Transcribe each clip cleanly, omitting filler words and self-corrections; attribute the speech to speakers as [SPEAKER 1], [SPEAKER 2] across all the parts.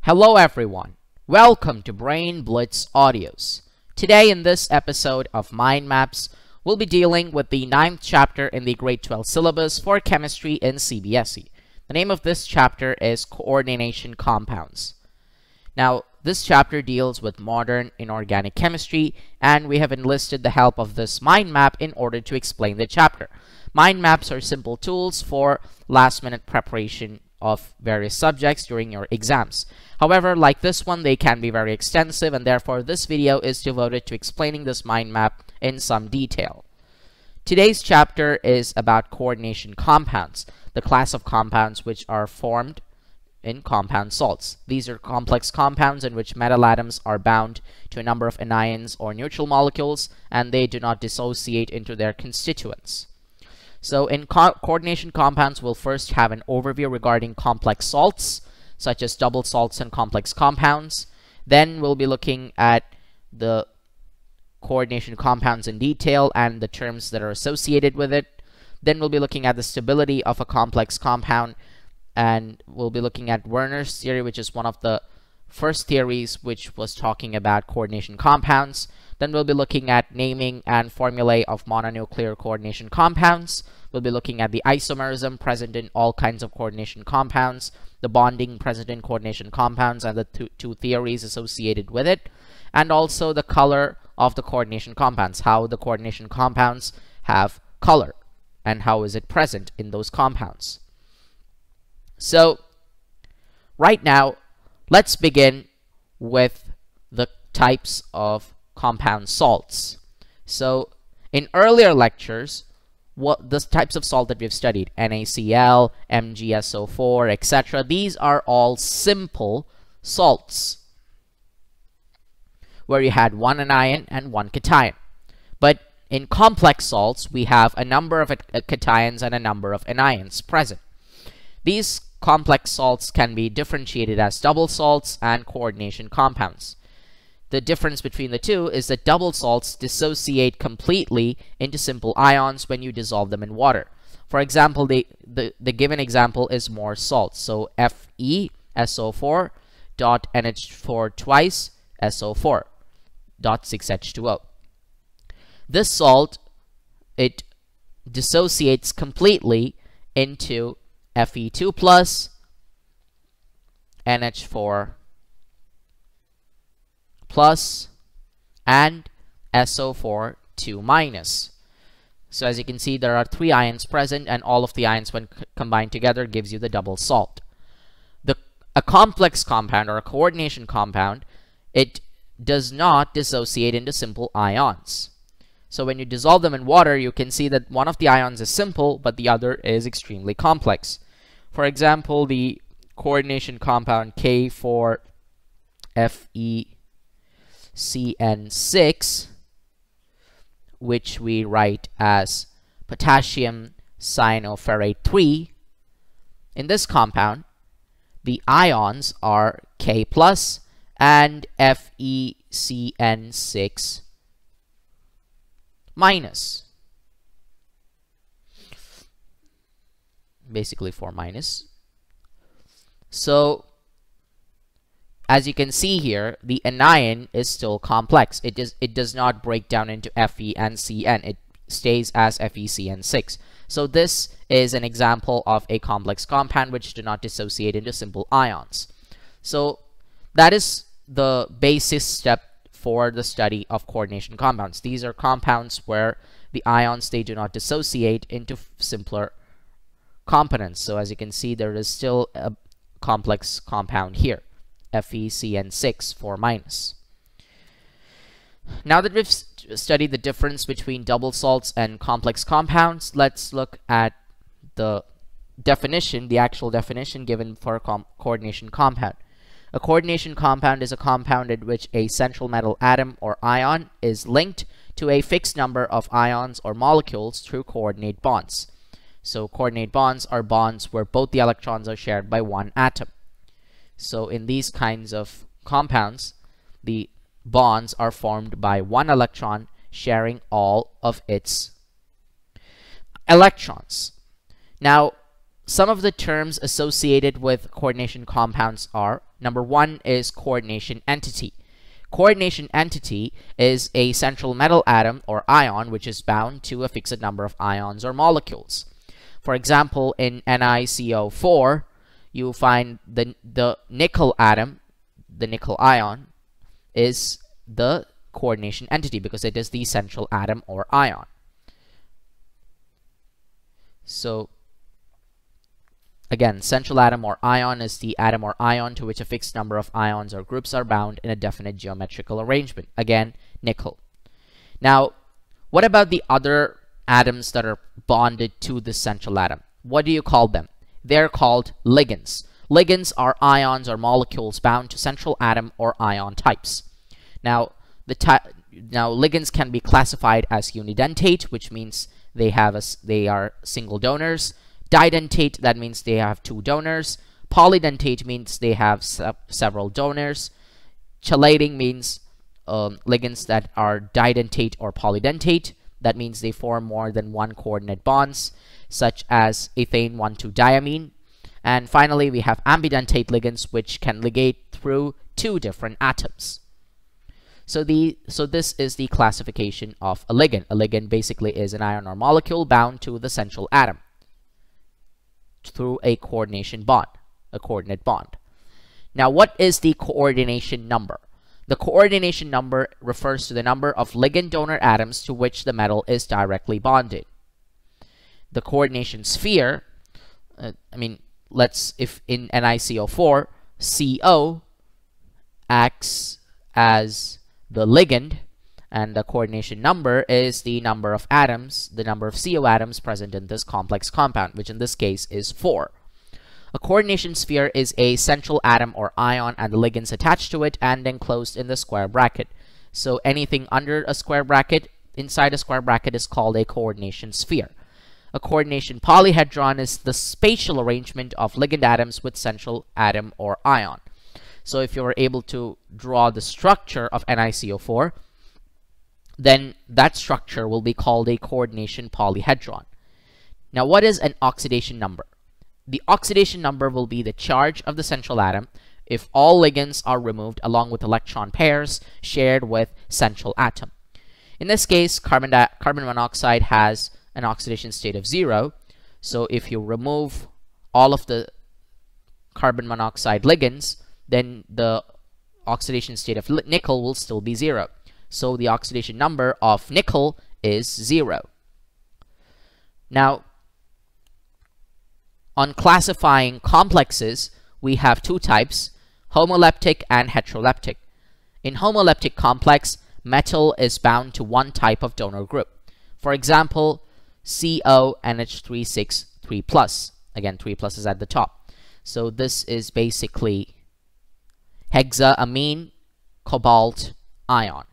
[SPEAKER 1] Hello everyone, welcome to Brain Blitz Audios. Today in this episode of Mind Maps, we'll be dealing with the 9th chapter in the grade 12 syllabus for chemistry in CBSE. The name of this chapter is Coordination Compounds. Now, this chapter deals with modern inorganic chemistry, and we have enlisted the help of this mind map in order to explain the chapter. Mind maps are simple tools for last-minute preparation of various subjects during your exams. However, like this one, they can be very extensive, and therefore this video is devoted to explaining this mind map in some detail. Today's chapter is about coordination compounds, the class of compounds which are formed in compound salts. These are complex compounds in which metal atoms are bound to a number of anions or neutral molecules, and they do not dissociate into their constituents. So in coordination compounds, we'll first have an overview regarding complex salts, such as double salts and complex compounds. Then we'll be looking at the coordination compounds in detail and the terms that are associated with it. Then we'll be looking at the stability of a complex compound, and we'll be looking at Werner's theory, which is one of the first theories which was talking about coordination compounds. Then we'll be looking at naming and formulae of mononuclear coordination compounds. We'll be looking at the isomerism present in all kinds of coordination compounds, the bonding present in coordination compounds, and the two theories associated with it, and also the color of the coordination compounds, how the coordination compounds have color, and how is it present in those compounds. So, right now, let's begin with the types of compound salts. So, in earlier lectures, what the types of salt that we've studied, NaCl, MgSO4, etc., these are all simple salts where you had one anion and one cation. But in complex salts, we have a number of cations and a number of anions present. These complex salts can be differentiated as double salts and coordination compounds. The difference between the two is that double salts dissociate completely into simple ions when you dissolve them in water. For example, the given example is more salts. So FeSO4 dot NH4 twice SO4 dot 6H2O. This salt, it dissociates completely into Fe2 plus NH4 plus and SO4 2 minus. So as you can see, there are 3 ions present, and all of the ions when combined together gives you the double salt. A complex compound or a coordination compound, it does not dissociate into simple ions. So when you dissolve them in water, you can see that one of the ions is simple, but the other is extremely complex. For example, the coordination compound K4FeCN6, which we write as potassium cyanoferrate 3, in this compound, the ions are K plus and FeCN6 minus. Basically 4 minus. So as you can see here, the anion is still complex. It does not break down into Fe and Cn. It stays as FeCN6. So this is an example of a complex compound which do not dissociate into simple ions. So that is the basis step for the study of coordination compounds. These are compounds where the ions, they do not dissociate into simpler components. So as you can see, there is still a complex compound here, FeCN6 4 minus. Now that we've studied the difference between double salts and complex compounds, let's look at the definition, the actual definition given for a coordination compound. A coordination compound is a compound in which a central metal atom or ion is linked to a fixed number of ions or molecules through coordinate bonds. So coordinate bonds are bonds where both the electrons are shared by one atom. So in these kinds of compounds, the bonds are formed by one electron sharing all of its electrons. Now, some of the terms associated with coordination compounds are Number one is coordination entity. Coordination entity is a central metal atom or ion which is bound to a fixed number of ions or molecules. For example, in NiCO4, you find the nickel atom, the nickel ion, is the coordination entity because it is the central atom or ion. So again, central atom or ion is the atom or ion to which a fixed number of ions or groups are bound in a definite geometrical arrangement. Again, nickel. Now, what about the other atoms that are bonded to the central atom? What do you call them? They're called ligands. Ligands are ions or molecules bound to central atom or ion types. Now, ligands can be classified as unidentate, which means they are single donors. Didentate, that means they have two donors. Polydentate means they have several donors. Chelating means ligands that are didentate or polydentate. That means they form more than one coordinate bonds, such as ethane 1,2-diamine. And finally, we have ambidentate ligands, which can ligate through two different atoms. So this is the classification of a ligand. A ligand basically is an ion or molecule bound to the central atom through a coordination bond, a coordinate bond. Now, what is the coordination number? The coordination number refers to the number of ligand donor atoms to which the metal is directly bonded. The coordination sphere, if in NiCO4, CO acts as the ligand, and the coordination number is the number of atoms, the number of CO atoms present in this complex compound, which in this case is 4. A coordination sphere is a central atom or ion and the ligands attached to it and enclosed in the square bracket. So anything under a square bracket, inside a square bracket, is called a coordination sphere. A coordination polyhedron is the spatial arrangement of ligand atoms with central atom or ion. So if you were able to draw the structure of NiCO4, then that structure will be called a coordination polyhedron. Now, what is an oxidation number? The oxidation number will be the charge of the central atom if all ligands are removed along with electron pairs shared with central atom. In this case, carbon monoxide has an oxidation state of 0. So if you remove all of the carbon monoxide ligands, then the oxidation state of nickel will still be 0. So the oxidation number of nickel is 0. Now, on classifying complexes, we have two types, homoleptic and heteroleptic. In homoleptic complex, metal is bound to one type of donor group. For example, CONH3 3+. Again, 3+ is at the top. So this is basically hexaamine cobalt ion.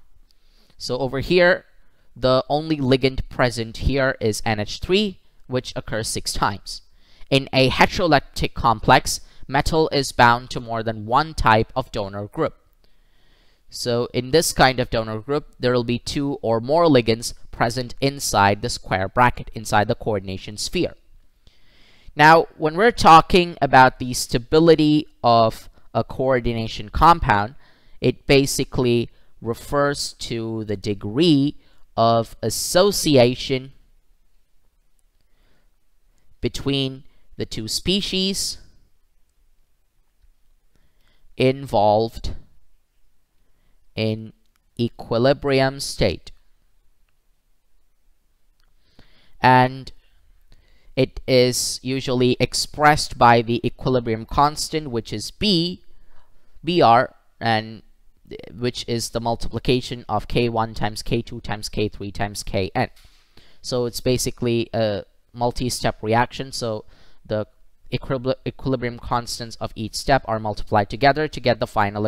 [SPEAKER 1] So over here, the only ligand present here is NH3, which occurs 6 times. In a heteroleptic complex, metal is bound to more than one type of donor group. So in this kind of donor group, there will be 2 or more ligands present inside the square bracket, inside the coordination sphere. Now, when we're talking about the stability of a coordination compound, it basically refers to the degree of association between the two species involved in equilibrium state. And it is usually expressed by the equilibrium constant, which is Br, and which is the multiplication of K1 times K2 times K3 times Kn. So it's basically a multi-step reaction. So the equilibrium constants of each step are multiplied together to get the final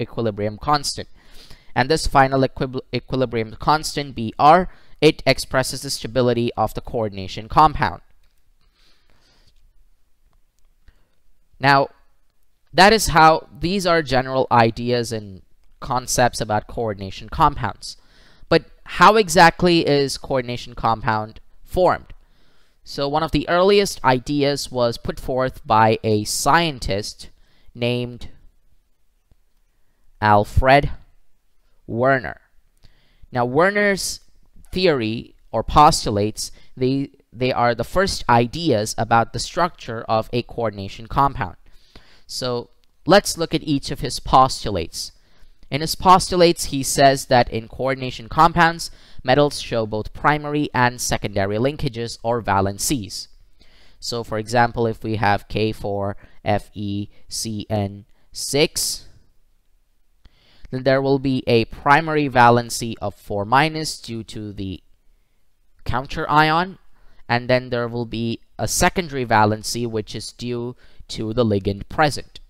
[SPEAKER 1] equilibrium constant. And this final equilibrium constant, Br, it expresses the stability of the coordination compound. Now, that is how these are general ideas and concepts about coordination compounds. But how exactly is coordination compound formed? So one of the earliest ideas was put forth by a scientist named Alfred Werner. Now, Werner's theory or postulates, they are the first ideas about the structure of a coordination compound. So let's look at each of his postulates. In his postulates, he says that in coordination compounds, metals show both primary and secondary linkages or valencies. So for example, if we have K4FeCN6, then there will be a primary valency of 4- due to the counter ion, and then there will be a secondary valency which is due to the ligand present.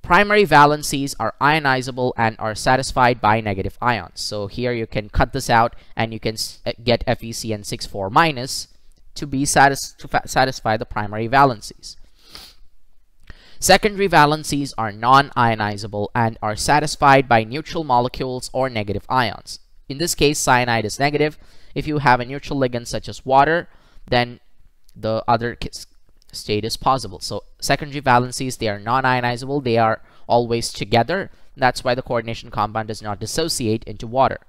[SPEAKER 1] Primary valencies are ionizable and are satisfied by negative ions. So here you can cut this out and you can get FeCN6 4- to be satisfy the primary valencies. Secondary valencies are non-ionizable and are satisfied by neutral molecules or negative ions. In this case, cyanide is negative. If you have a neutral ligand such as water, then the other state is possible. So secondary valencies, they are non-ionizable. They are always together. That's why the coordination compound does not dissociate into water.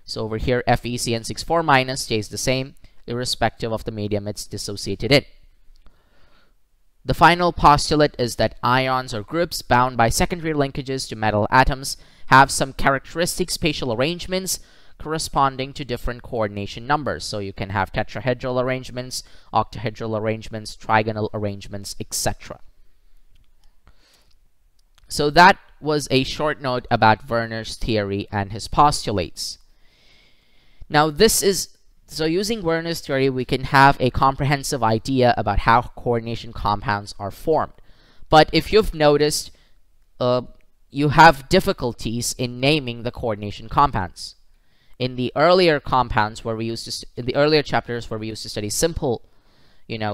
[SPEAKER 1] So over here, FeCN6 4- stays the same, irrespective of the medium it's dissociated in. The final postulate is that ions or groups bound by secondary linkages to metal atoms have some characteristic spatial arrangements corresponding to different coordination numbers. So you can have tetrahedral arrangements, octahedral arrangements, trigonal arrangements, etc. So that was a short note about Werner's theory and his postulates. Now so using Werner's theory, we can have a comprehensive idea about how coordination compounds are formed. But if you've noticed, you have difficulties in naming the coordination compounds. In the earlier chapters where we used to study simple,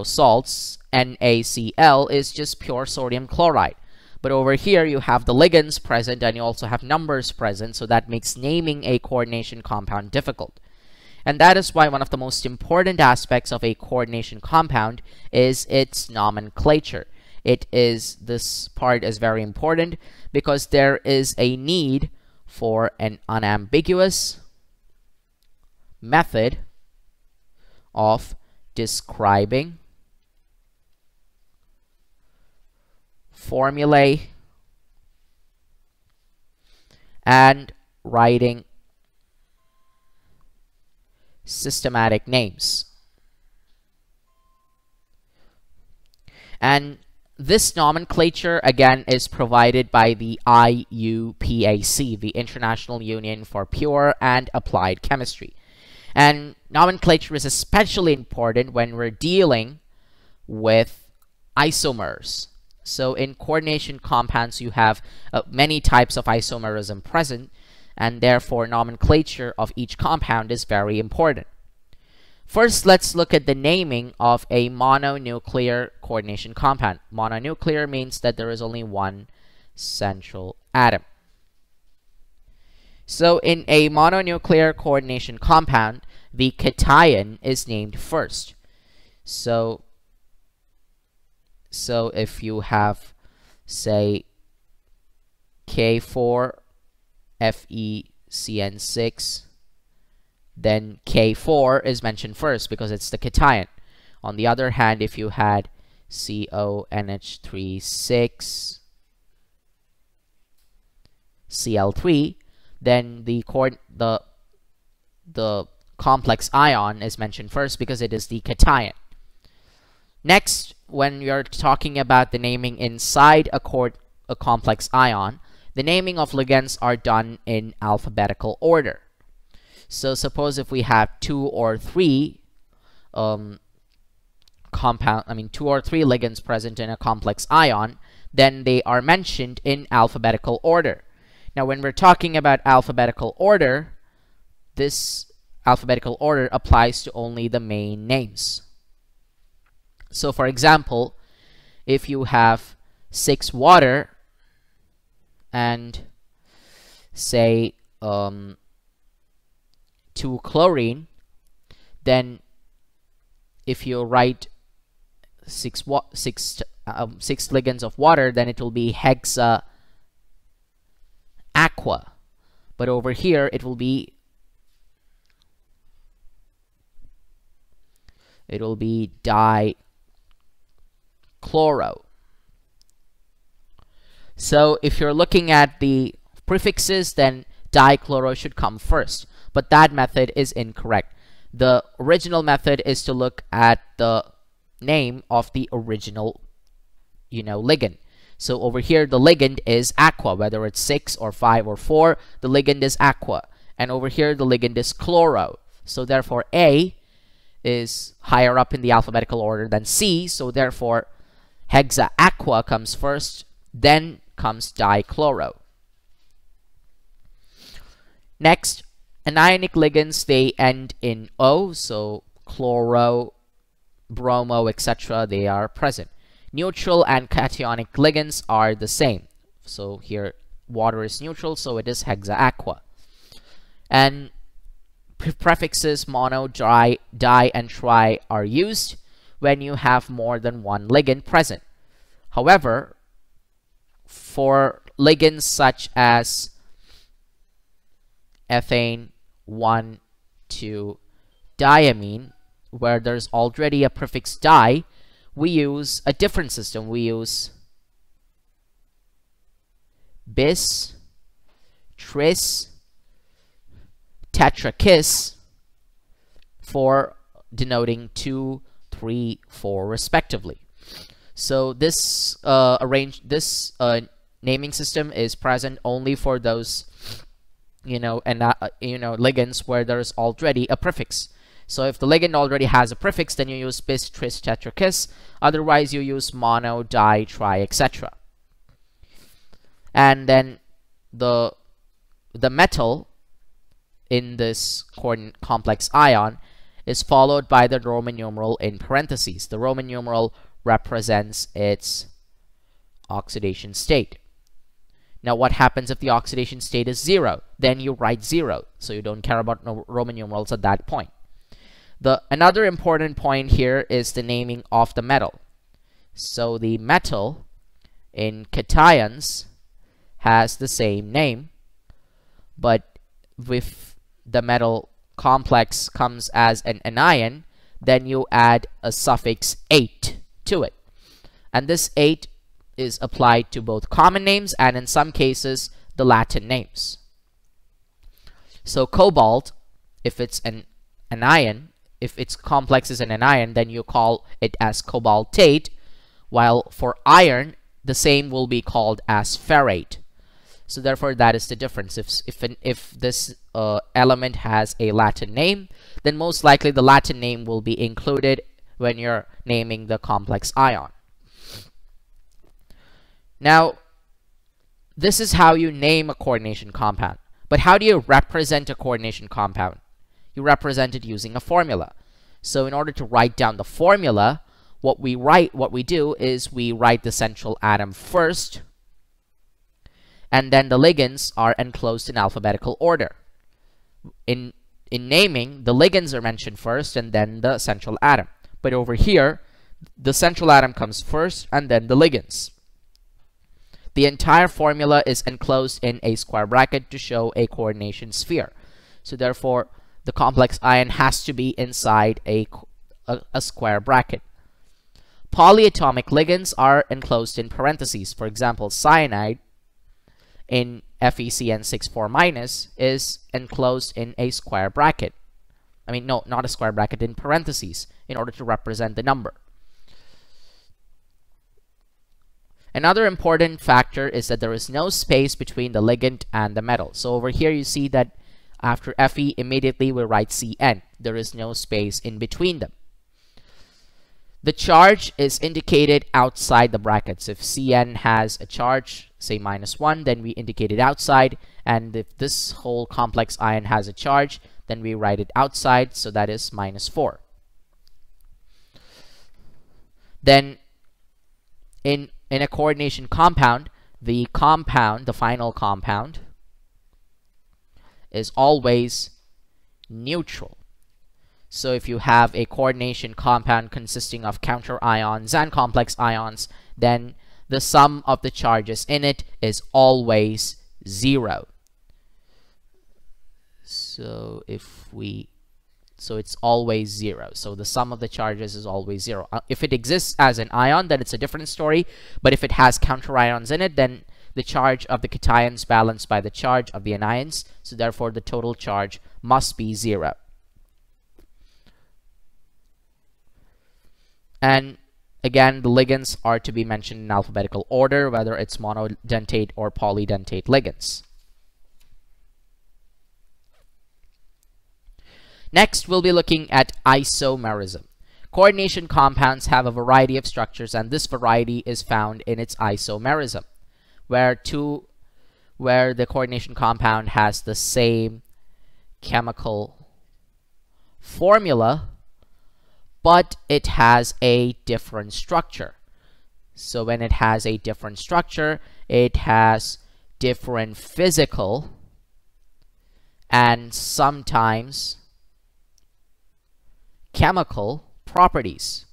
[SPEAKER 1] salts, NaCl is just pure sodium chloride. But over here you have the ligands present and you also have numbers present, so that makes naming a coordination compound difficult. And that is why one of the most important aspects of a coordination compound is its nomenclature. This part is very important because there is a need for an unambiguous method of describing formulae and writing systematic names. And this nomenclature again is provided by the IUPAC, the International Union for Pure and Applied Chemistry. And nomenclature is especially important when we're dealing with isomers. So in coordination compounds, you have many types of isomerism present, and therefore nomenclature of each compound is very important. First, let's look at the naming of a mononuclear coordination compound. Mononuclear means that there is only one central atom. So in a mononuclear coordination compound, the cation is named first. So if you have, say, K4FeCN6, then K4 is mentioned first because it's the cation. On the other hand, if you had CONH3 6Cl3, then the complex ion is mentioned first because it is the cation. Next, when you're talking about the naming inside a complex ion, the naming of ligands are done in alphabetical order. So suppose if we have two or three ligands present in a complex ion, then they are mentioned in alphabetical order. Now, when we're talking about alphabetical order, this alphabetical order applies to only the main names. So for example, if you have 6 water and say 2 chlorine, then if you write 6 ligands of water, then it will be hexachloride. aqua. But over here, it will be dichloro. So if you're looking at the prefixes, then dichloro should come first. But that method is incorrect. The original method is to look at the name of the original, ligand. So over here, the ligand is aqua, whether it's 6 or 5 or 4, the ligand is aqua. And over here, the ligand is chloro. So therefore, A is higher up in the alphabetical order than C. So therefore, hexa aqua comes first, then comes dichloro. Next, anionic ligands, they end in O. So chloro, bromo, etc., they are present. Neutral and cationic ligands are the same. So here, water is neutral, so it is hexa aqua. And prefixes mono, di, and tri are used when you have more than one ligand present. However, for ligands such as ethane, 1,2-diamine, where there's already a prefix di, we use a different system. We use bis, tris, tetrakis for denoting 2, 3, 4 respectively. So this naming system is present only for those ligands where there's already a prefix. So if the ligand already has a prefix, then you use bis, tris, tetrakis. Otherwise, you use mono, di, tri, etc. And then the metal in this coordinate complex ion is followed by the Roman numeral in parentheses. The Roman numeral represents its oxidation state. Now, what happens if the oxidation state is 0? Then you write 0. So you don't care about Roman numerals at that point. Another important point here is the naming of the metal. So the metal in cations has the same name, but if the metal complex comes as an anion, then you add a suffix "ate" to it. And this "ate" is applied to both common names and in some cases the Latin names. So cobalt, if it's an anion, if its complex is an anion, then you call it as cobaltate, while for iron, the same will be called as ferrate. So therefore, that is the difference. If this element has a Latin name, then most likely the Latin name will be included when you're naming the complex ion. Now, this is how you name a coordination compound. But how do you represent a coordination compound? You represent it using a formula. So in order to write down the formula, what we do is we write the central atom first, and then the ligands are enclosed in alphabetical order. In naming, the ligands are mentioned first and then the central atom. But over here, the central atom comes first and then the ligands. The entire formula is enclosed in a square bracket to show a coordination sphere. So therefore, the complex ion has to be inside a square bracket. Polyatomic ligands are enclosed in parentheses. For example, cyanide in FeCN64- is enclosed in a square bracket. I mean, no, not a square bracket, in parentheses, in order to represent the number. Another important factor is that there is no space between the ligand and the metal. So over here you see that after Fe, immediately we write Cn. There is no space in between them. The charge is indicated outside the brackets. If Cn has a charge, say -1, then we indicate it outside. And if this whole complex ion has a charge, then we write it outside, so that is -4. Then in a coordination compound, the final compound, is always neutral. So if you have a coordination compound consisting of counter ions and complex ions, then the sum of the charges in it is always 0. So it's always 0. So the sum of the charges is always 0. If it exists as an ion, then it's a different story. But if it has counter ions in it, then the charge of the cations balanced by the charge of the anions. So therefore, the total charge must be 0. And again, the ligands are to be mentioned in alphabetical order, whether it's monodentate or polydentate ligands. Next, we'll be looking at isomerism. Coordination compounds have a variety of structures, and this variety is found in its isomerism, where the coordination compound has the same chemical formula, but it has a different structure. So when it has a different structure, it has different physical and sometimes chemical properties.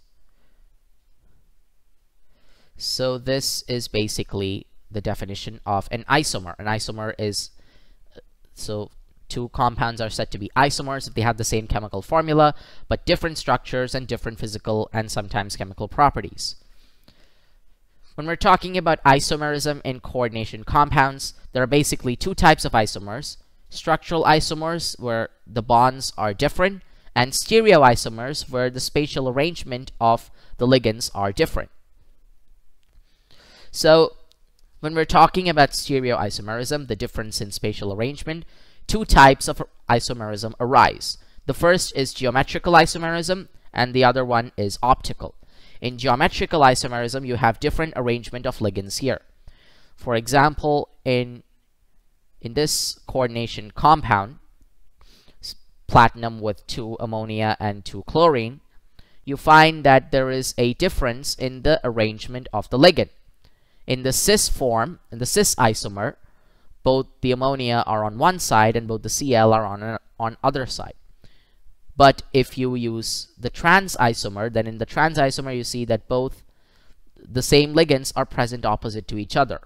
[SPEAKER 1] So this is basically the definition of an isomer. An isomer is, so two compounds are said to be isomers if they have the same chemical formula, but different structures and different physical and sometimes chemical properties. When we're talking about isomerism in coordination compounds, there are basically two types of isomers: structural isomers, where the bonds are different, and stereoisomers, where the spatial arrangement of the ligands are different. So when we're talking about stereoisomerism, the difference in spatial arrangement, two types of isomerism arise. The first is geometrical isomerism, and the other one is optical. In geometrical isomerism, you have different arrangement of ligands here. For example, in this coordination compound, platinum with 2 ammonia and 2 chlorine, you find that there is a difference in the arrangement of the ligand. In the cis form, in the cis isomer, both the ammonia are on one side and both the Cl are on other side. But if you use the trans isomer, then in the trans isomer you see that both the same ligands are present opposite to each other.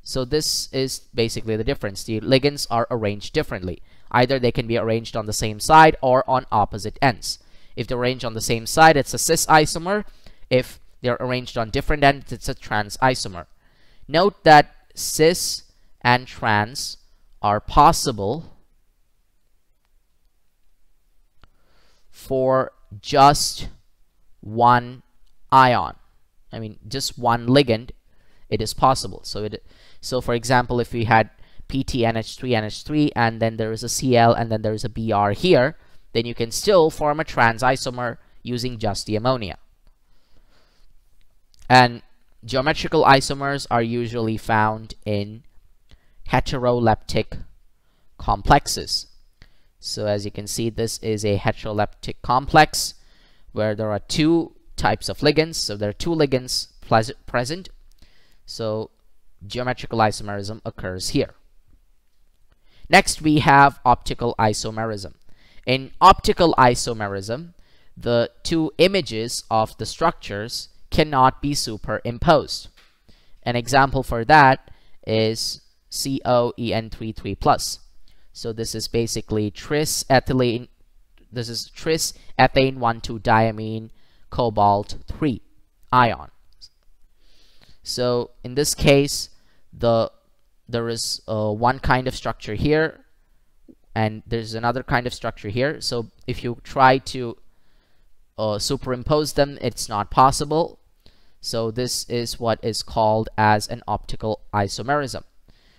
[SPEAKER 1] So this is basically the difference. The ligands are arranged differently. Either they can be arranged on the same side or on opposite ends. If they're arranged on the same side, it's a cis isomer. If they're arranged on different ends, it's a trans isomer. Note that cis and trans are possible for just one ion. I mean, just one ligand, it is possible. So for example, if we had PTNH3NH3 and then there is a Cl and then there is a Br here, then you can still form a trans isomer using just the ammonia. And geometrical isomers are usually found in heteroleptic complexes. So as you can see, this is a heteroleptic complex where there are two types of ligands. So there are two ligands present. So geometrical isomerism occurs here. Next, we have optical isomerism. In optical isomerism, the two images of the structures cannot be superimposed. An example for that is COEN33+. So this is basically tris ethylene. This is tris ethane 1,2-diamine cobalt 3 ion. So in this case, there is one kind of structure here and there's another kind of structure here. So if you try to superimpose them, it's not possible. So this is what is called as an optical isomerism.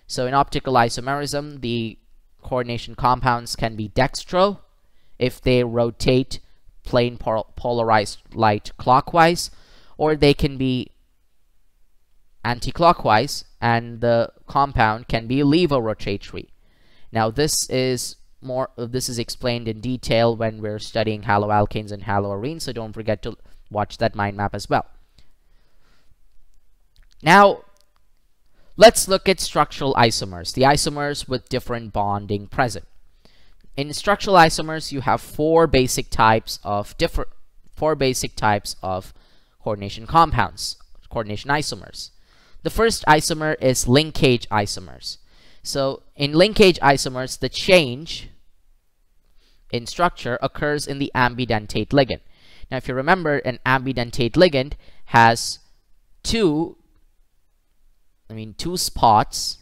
[SPEAKER 1] So in optical isomerism, the coordination compounds can be dextro if they rotate plane polarized light clockwise, or they can be anti-clockwise and the compound can be levorotatory. Now this is explained in detail when we're studying haloalkanes and haloarenes, so don't forget to watch that mind map as well. Now let's look at structural isomers, the isomers with different bonding present. In structural isomers, you have four basic types of coordination compounds, coordination isomers. The first isomer is linkage isomers. So in linkage isomers, the change in structure occurs in the ambidentate ligand. Now, if you remember, an ambidentate ligand has two spots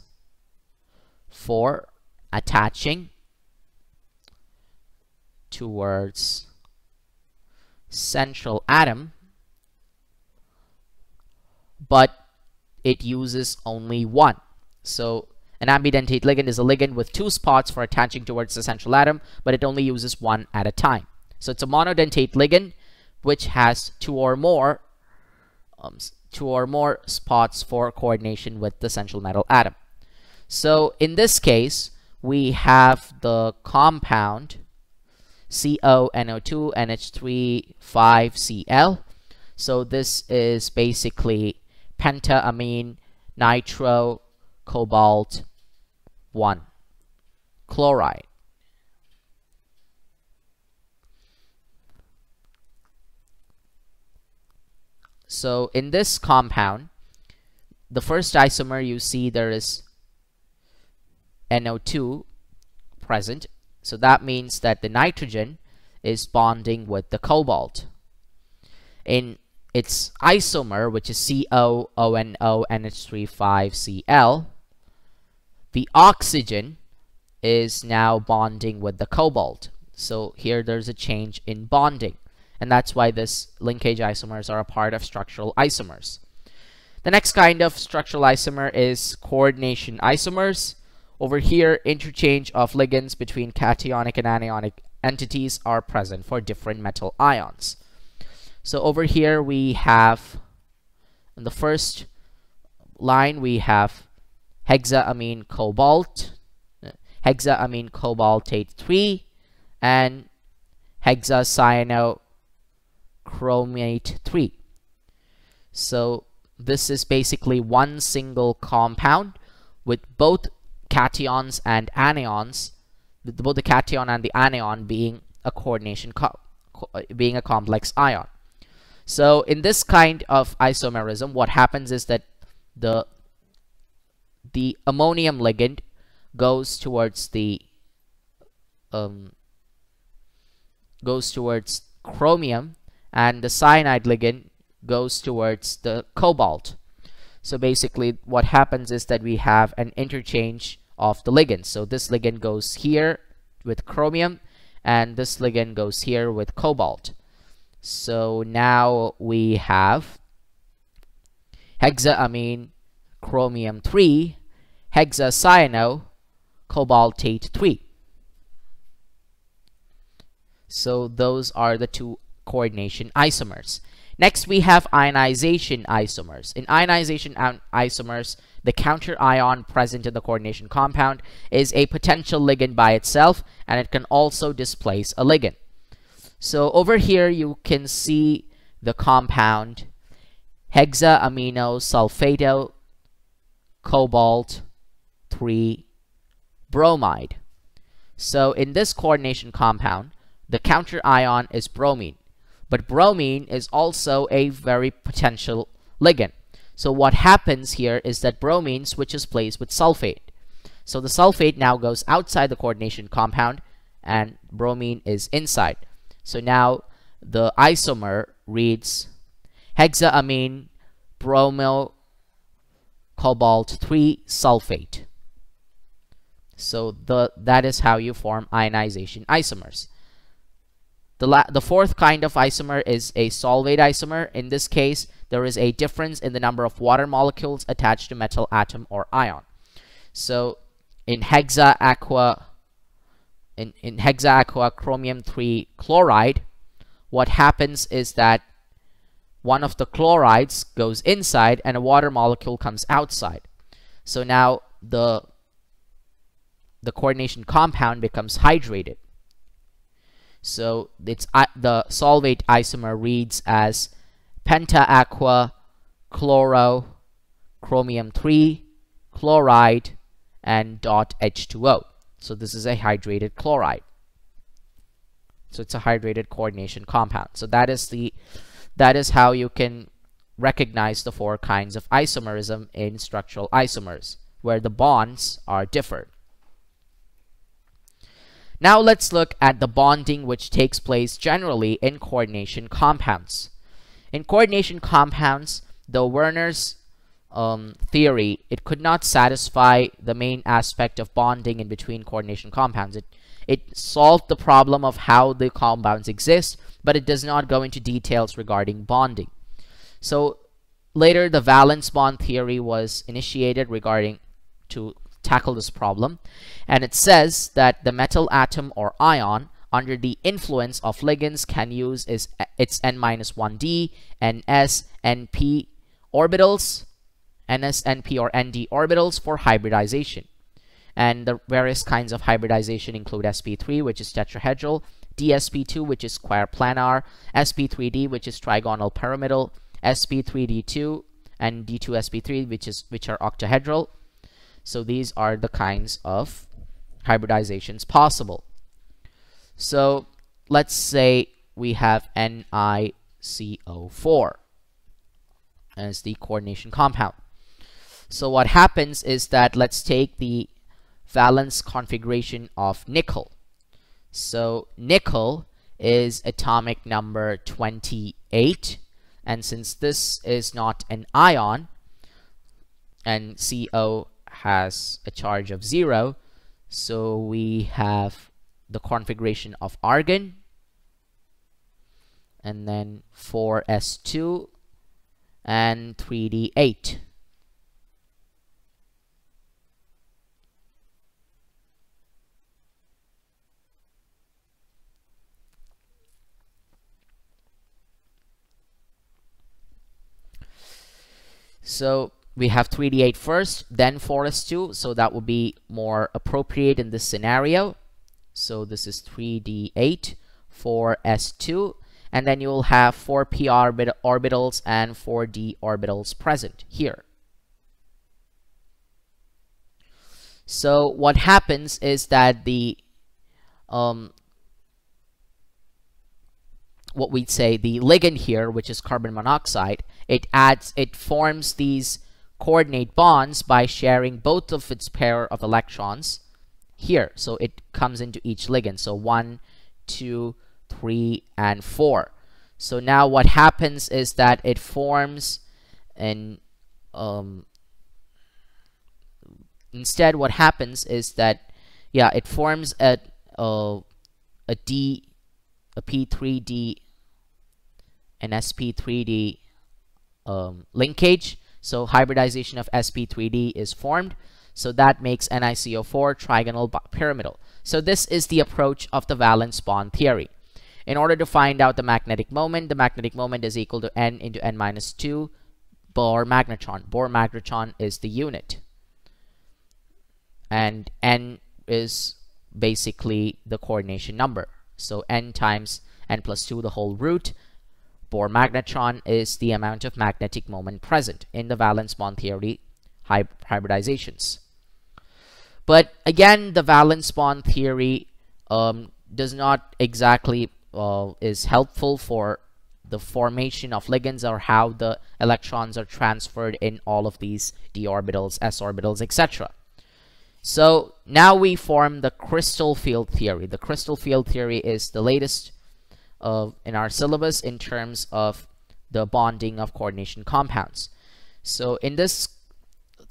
[SPEAKER 1] for attaching towards central atom, but it uses only one. So an ambidentate ligand is a ligand with two spots for attaching towards the central atom, but it only uses one at a time. So it's a monodentate ligand which has two or more spots for coordination with the central metal atom. So in this case, we have the compound CONO2 NH3 5Cl. So this is basically pentaamine nitro cobalt 1 chloride. So in this compound, the first isomer, you see there is NO2 present. So that means that the nitrogen is bonding with the cobalt. In its isomer, which is COONO NH3 5Cl, the oxygen is now bonding with the cobalt. So here there's a change in bonding, and that's why this linkage isomers are a part of structural isomers. The next kind of structural isomer is coordination isomers. Over here, interchange of ligands between cationic and anionic entities are present for different metal ions. So over here we have, in the first line, we have hexaamine cobalt, hexaamine cobaltate 3, and hexacyano-chromate 3. So this is basically one single compound with both cations and anions, both the cation and the anion being a being a complex ion. So in this kind of isomerism, what happens is that the ammonium ligand goes towards the chromium, and the cyanide ligand goes towards the cobalt. So basically what happens is that we have an interchange of the ligands. So this ligand goes here with chromium, and this ligand goes here with cobalt. So now we have hexaamine chromium 3, hexacyano cobaltate 3. So those are the two coordination isomers. Next, we have ionization isomers. In ionization isomers, the counter ion present in the coordination compound is a potential ligand by itself, and it can also displace a ligand. So over here, you can see the compound hexaamino sulfato cobalt 3 bromide. So in this coordination compound, the counter ion is bromine. But bromine is also a very potential ligand. So what happens here is that bromine switches place with sulfate. So the sulfate now goes outside the coordination compound, and bromine is inside. So now the isomer reads hexaamine bromo cobalt 3 sulfate. So that is how you form ionization isomers. The fourth kind of isomer is a solvate isomer. In this case, there is a difference in the number of water molecules attached to metal atom or ion. So in hexaaqua chromium 3 chloride, what happens is that one of the chlorides goes inside and a water molecule comes outside. So now the coordination compound becomes hydrated. So it's the solvate isomer reads as pentaaqua chloro chromium 3 chloride and H2O. So this is a hydrated chloride. So it's a hydrated coordination compound. So that is how you can recognize the 4 kinds of isomerism in structural isomers, where the bonds are different. Now let's look at the bonding which takes place generally in coordination compounds. In coordination compounds, the Werner's theory, it could not satisfy the main aspect of bonding in between coordination compounds. It solved the problem of how the compounds exist, but it does not go into details regarding bonding. So later, the valence bond theory was initiated regarding to tackle this problem, and it says that the metal atom or ion under the influence of ligands can use its n-1d, ns, np orbitals, ns, np, or nd orbitals for hybridization. And the various kinds of hybridization include sp3, which is tetrahedral, dsp2, which is square planar, sp3d, which is trigonal pyramidal, sp3d2, and d2sp3, which are octahedral. So these are the kinds of hybridizations possible. So let's say we have NiCO4 as the coordination compound. So what happens is that let's take the valence configuration of nickel. So nickel is atomic number 28, and since this is not an ion and CO has a charge of 0, so we have the configuration of argon, and then 4s2 and 3d8. So we have 3d8 first, then 4s2, so that would be more appropriate in this scenario. So this is 3d8, 4s2, and then you'll have 4p orbitals and 4d orbitals present here. So what happens is that the what we'd say the ligand here, which is carbon monoxide, it forms these coordinate bonds by sharing both of its pair of electrons here. So it comes into each ligand. So 1, 2, 3, and 4. So now what happens is that it forms an instead what happens is that it forms a p3d and sp3d linkage. So hybridization of sp3d is formed. So that makes NiCO4 trigonal pyramidal. So this is the approach of the valence bond theory. In order to find out the magnetic moment is equal to n into n-2 Bohr magnetron. Bohr magnetron is the unit, and n is basically the coordination number. So n times n plus 2, the whole root. Bohr magnetron is the amount of magnetic moment present in the valence bond theory hybridizations. But again, the valence bond theory does not exactly is helpful for the formation of ligands or how the electrons are transferred in all of these d orbitals, s orbitals, etc. So now we form the crystal field theory. The crystal field theory is the latest in our syllabus in terms of the bonding of coordination compounds. So in this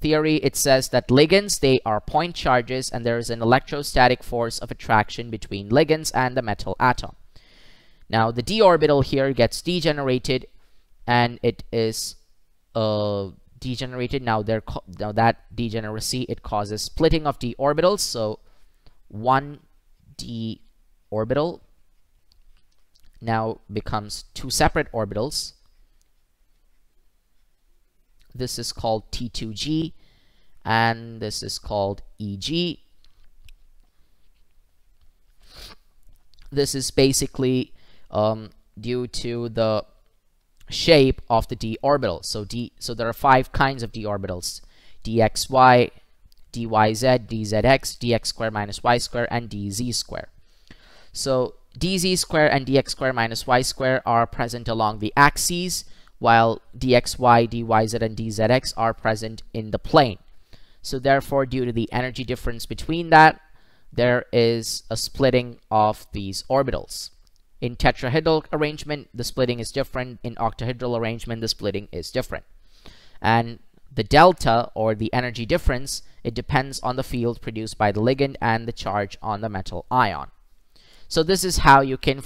[SPEAKER 1] theory, it says that ligands, they are point charges, and there is an electrostatic force of attraction between ligands and the metal atom. Now the d orbital here gets degenerated, and it is degenerated. Now that degeneracy, it causes splitting of d orbitals. So 1 d orbital now becomes 2 separate orbitals. This is called T2G, and this is called EG. This is basically due to the shape of the d orbital. So there are 5 kinds of d orbitals: dxy, dyz, dzx, dx square minus y square, and dz square. So dz square and dx square minus y square are present along the axes, while dxy, dyz, and dzx are present in the plane. So therefore, due to the energy difference between that, there is a splitting of these orbitals. In tetrahedral arrangement, the splitting is different. In octahedral arrangement, the splitting is different. And the delta, or the energy difference, it depends on the field produced by the ligand and the charge on the metal ion. So this is how you can,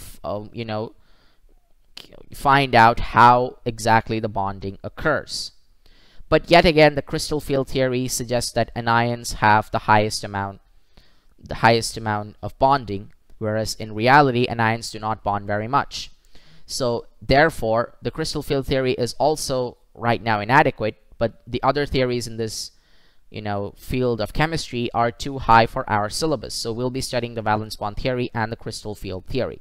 [SPEAKER 1] find out how exactly the bonding occurs. But yet again, the crystal field theory suggests that anions have the highest amount of bonding, whereas in reality, anions do not bond very much. So therefore, the crystal field theory is also right now inadequate, but the other theories in this field of chemistry are too high for our syllabus. So we'll be studying the valence bond theory and the crystal field theory.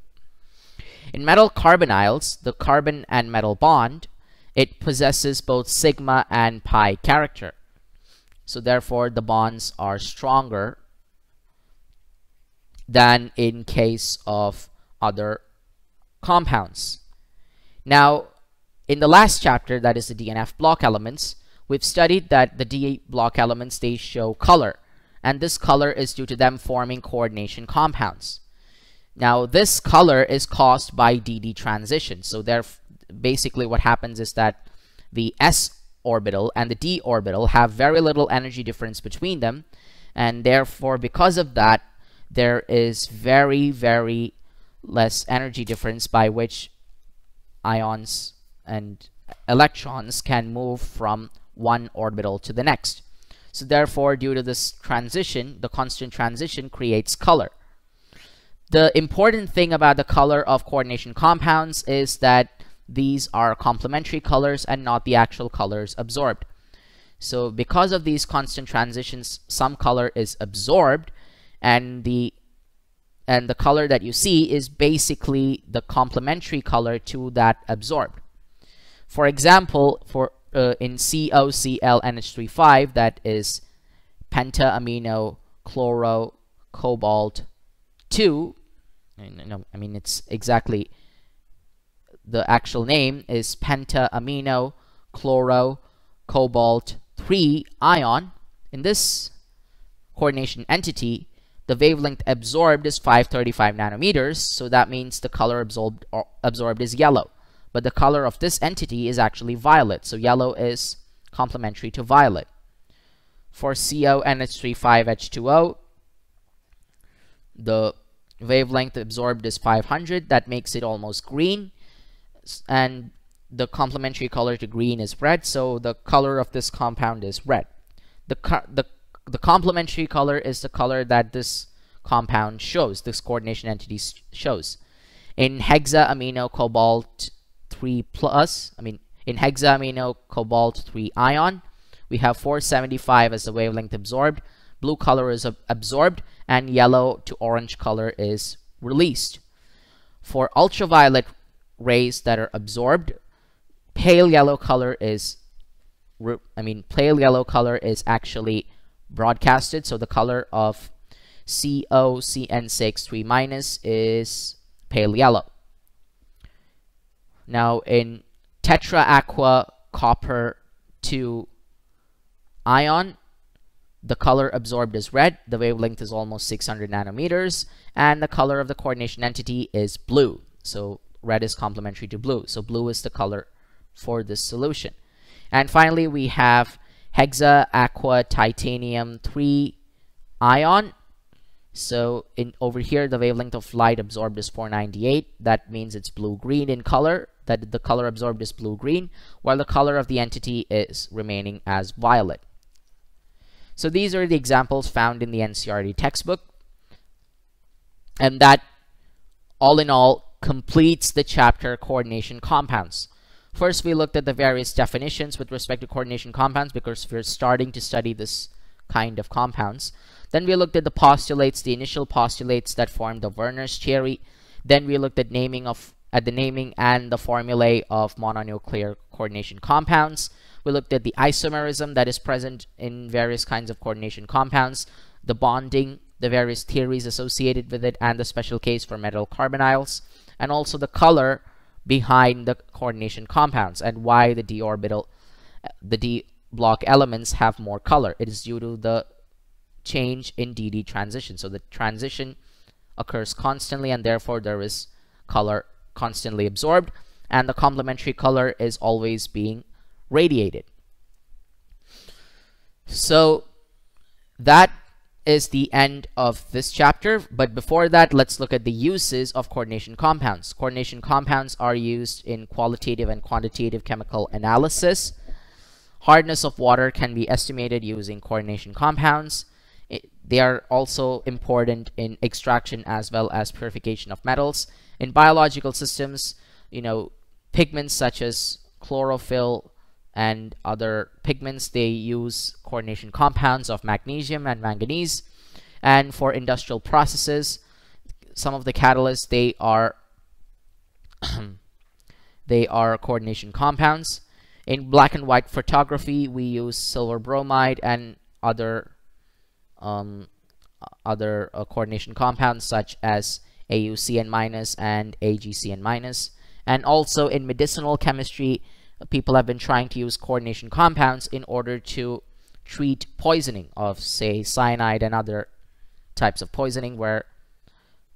[SPEAKER 1] In metal carbonyls, the carbon and metal bond, it possesses both sigma and pi character. So therefore, the bonds are stronger than in case of other compounds. Now, in the last chapter, that is the Dnf block elements, we've studied that the D block elements, they show color, and this color is due to them forming coordination compounds. Now, this color is caused by DD transition. So basically what happens is that the s orbital and the d orbital have very little energy difference between them, and therefore because of that, there is very, very less energy difference by which ions and electrons can move from one orbital to the next. So therefore, due to this transition, the constant transition creates color. The important thing about the color of coordination compounds is that these are complementary colors and not the actual colors absorbed. So because of these constant transitions, some color is absorbed, and the color that you see is basically the complementary color to that absorbed. For example, in COClNH35, that is pentaamino chloro cobalt 2. I mean it's exactly, the actual name is pentaamino chloro cobalt 3 ion. In this coordination entity, the wavelength absorbed is 535 nanometers, so that means the color absorbed is yellow. But the color of this entity is actually violet, so yellow is complementary to violet. For CONH35H2O, the wavelength absorbed is 500, that makes it almost green, and the complementary color to green is red, so the color of this compound is red. The complementary color is the color that this compound shows, this coordination entity shows. In hexaamino cobalt 3 plus, in hexaamino cobalt 3 ion, we have 475 as the wavelength absorbed, blue color is absorbed, and yellow to orange color is released. For ultraviolet rays that are absorbed, pale yellow color is actually broadcasted, so the color of COCN63 minus is pale yellow. Now in tetra aqua copper 2 ion, the color absorbed is red, the wavelength is almost 600 nanometers, and the color of the coordination entity is blue. So red is complementary to blue, so blue is the color for this solution. And finally, we have hexa aqua titanium 3 ion. So over here, the wavelength of light absorbed is 498. That means it's blue-green in color, that the color absorbed is blue-green, while the color of the entity is remaining as violet. So these are the examples found in the NCERT textbook, and that all in all completes the chapter coordination compounds. First, we looked at the various definitions with respect to coordination compounds because we're starting to study this kind of compounds. Then we looked at the postulates, the initial postulates that formed the Werner's theory. Then we looked at the naming and the formulae of mononuclear coordination compounds. We looked at the isomerism that is present in various kinds of coordination compounds, the bonding, the various theories associated with it, and the special case for metal carbonyls, and also the color behind the coordination compounds and why the D block elements have more color. It is due to the change in DD transition. So the transition occurs constantly, and therefore there is color constantly absorbed, and the complementary color is always being radiated. So that is the end of this chapter, but before that, let's look at the uses of coordination compounds. Coordination compounds are used in qualitative and quantitative chemical analysis. Hardness of water can be estimated using coordination compounds. They are also important in extraction as well as purification of metals. In biological systems, pigments such as chlorophyll and other pigments, they use coordination compounds of magnesium and manganese. And for industrial processes, some of the catalysts, they are coordination compounds. In black and white photography, we use silver bromide and other coordination compounds such as AuCN- and AgCN-. And also in medicinal chemistry, people have been trying to use coordination compounds in order to treat poisoning of, say, cyanide and other types of poisoning where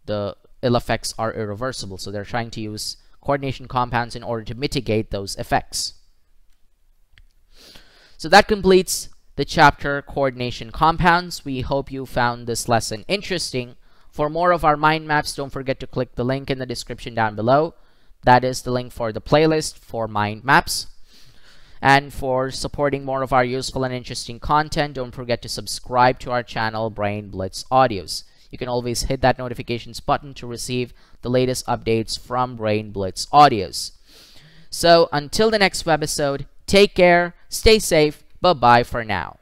[SPEAKER 1] the ill effects are irreversible. So they're trying to use coordination compounds in order to mitigate those effects. So that completes the chapter Coordination Compounds. We hope you found this lesson interesting. For more of our mind maps, don't forget to click the link in the description down below. That is the link for the playlist for mind maps. And for supporting more of our useful and interesting content, don't forget to subscribe to our channel, Brain Blitz Audios. You can always hit that notifications button to receive the latest updates from Brain Blitz Audios. So until the next webisode, take care, stay safe, bye-bye for now.